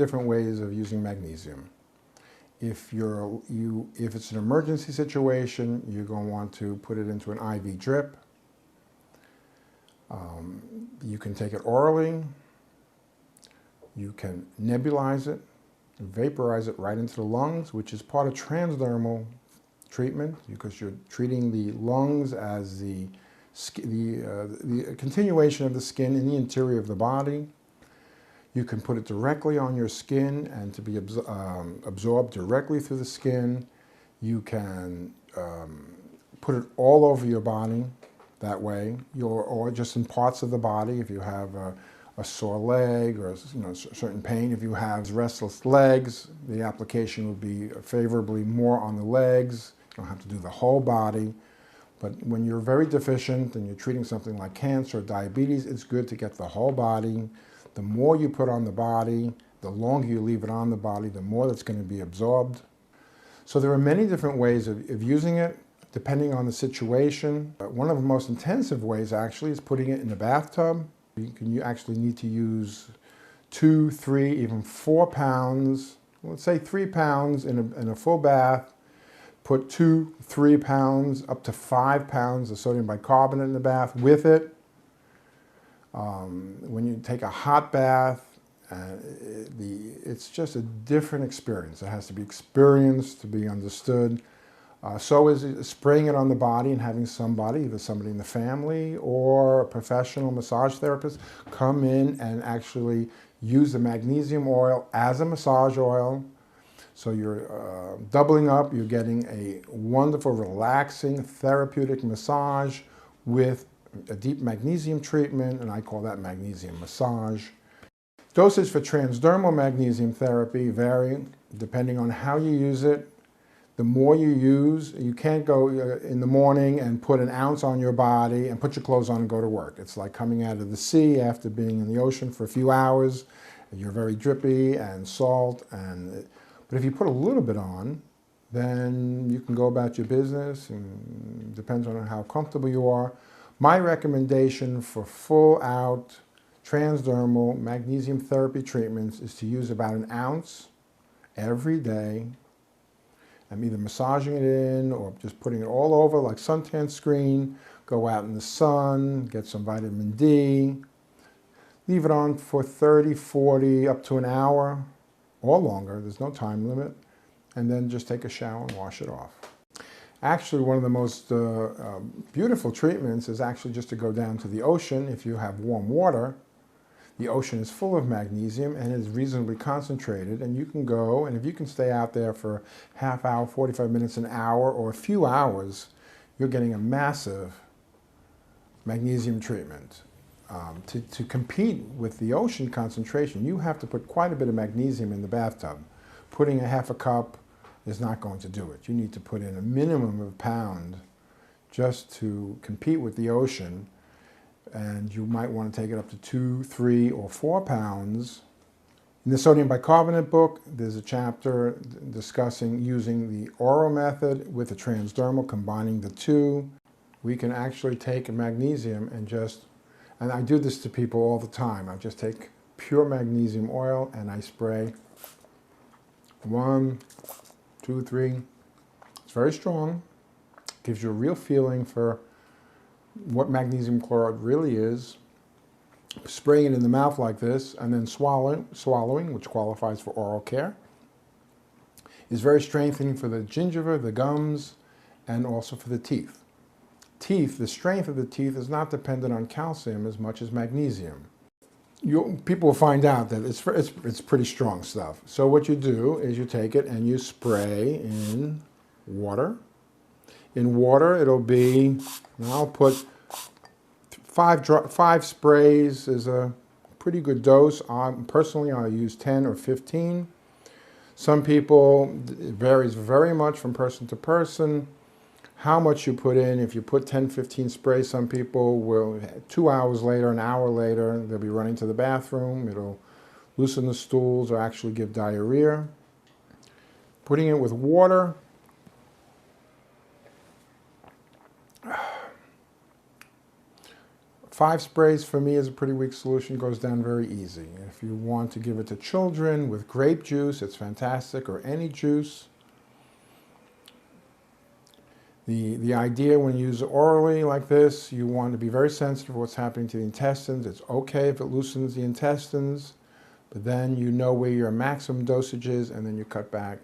different ways of using magnesium. If it's an emergency situation, you're going to want to put it into an IV drip. You can take it orally. You can nebulize it, vaporize it right into the lungs, which is part of transdermal treatment because you're treating the lungs as the continuation of the skin in the interior of the body. You can put it directly on your skin and to be absorbed directly through the skin. You can put it all over your body that way, or just in parts of the body if you have a sore leg or certain pain. If you have restless legs, the application will be favorably more on the legs. You don't have to do the whole body. But when you're very deficient and you're treating something like cancer or diabetes, it's good to get the whole body. The more you put on the body, the longer you leave it on the body, the more that's going to be absorbed. So there are many different ways of using it, depending on the situation. One of the most intensive ways, actually, is putting it in the bathtub. You actually need to use 2, 3, even 4 pounds, let's say 3 pounds in a full bath. Put 2, 3 pounds, up to 5 pounds of sodium bicarbonate in the bath with it. When you take a hot bath, it's just a different experience. It has to be experienced to be understood. So is spraying it on the body and having somebody, either somebody in the family or a professional massage therapist, come in and actually use the magnesium oil as a massage oil. So you're doubling up, you're getting a wonderful, relaxing, therapeutic massage with a deep magnesium treatment, and I call that magnesium massage. Dosage for transdermal magnesium therapy vary depending on how you use it. The more you use, you can't go in the morning and put an ounce on your body and put your clothes on and go to work. It's like coming out of the sea after being in the ocean for a few hours. You're very drippy and salt, but if you put a little bit on, then you can go about your business, and it depends on how comfortable you are. My recommendation for full-out transdermal magnesium therapy treatments is to use about an ounce every day. I'm either massaging it in or just putting it all over like suntan screen. Go out in the sun, get some vitamin D. Leave it on for 30, 40, up to an hour or longer. There's no time limit. And then just take a shower and wash it off. Actually, one of the most beautiful treatments is actually just to go down to the ocean if you have warm water. The ocean is full of magnesium and is reasonably concentrated, and you can go, and if you can stay out there for half hour, 45 minutes, an hour, or a few hours, you're getting a massive magnesium treatment. To compete with the ocean concentration, you have to put quite a bit of magnesium in the bathtub. Putting a half a cup is not going to do it. You need to put in a minimum of a pound just to compete with the ocean. And you might want to take it up to 2, 3, or 4 pounds. In the sodium bicarbonate book, there's a chapter discussing using the oral method with the transdermal, combining the two. We can actually take magnesium and I do this to people all the time. I just take pure magnesium oil and I spray 1, 2, 3. It's very strong. Gives you a real feeling for what magnesium chloride really is. Spraying it in the mouth like this and then swallowing, which qualifies for oral care, is very strengthening for the gingiva, the gums, and also for the teeth. The strength of the teeth is not dependent on calcium as much as magnesium. People will find out that it's pretty strong stuff. So what you do is you take it and you spray in water. In water, it'll be, I'll put 5 sprays is a pretty good dose. Personally, I use 10 or 15. Some people, it varies very much from person to person. How much you put in, if you put 10, 15 sprays, some people will, 2 hours later, an hour later, they'll be running to the bathroom. It'll loosen the stools or actually give diarrhea. Putting it with water. 5 sprays for me is a pretty weak solution, goes down very easy. If you want to give it to children with grape juice, it's fantastic, or any juice. The idea when you use it orally like this, you want to be very sensitive to what's happening to the intestines. It's okay if it loosens the intestines, but then you know where your maximum dosage is, and then you cut back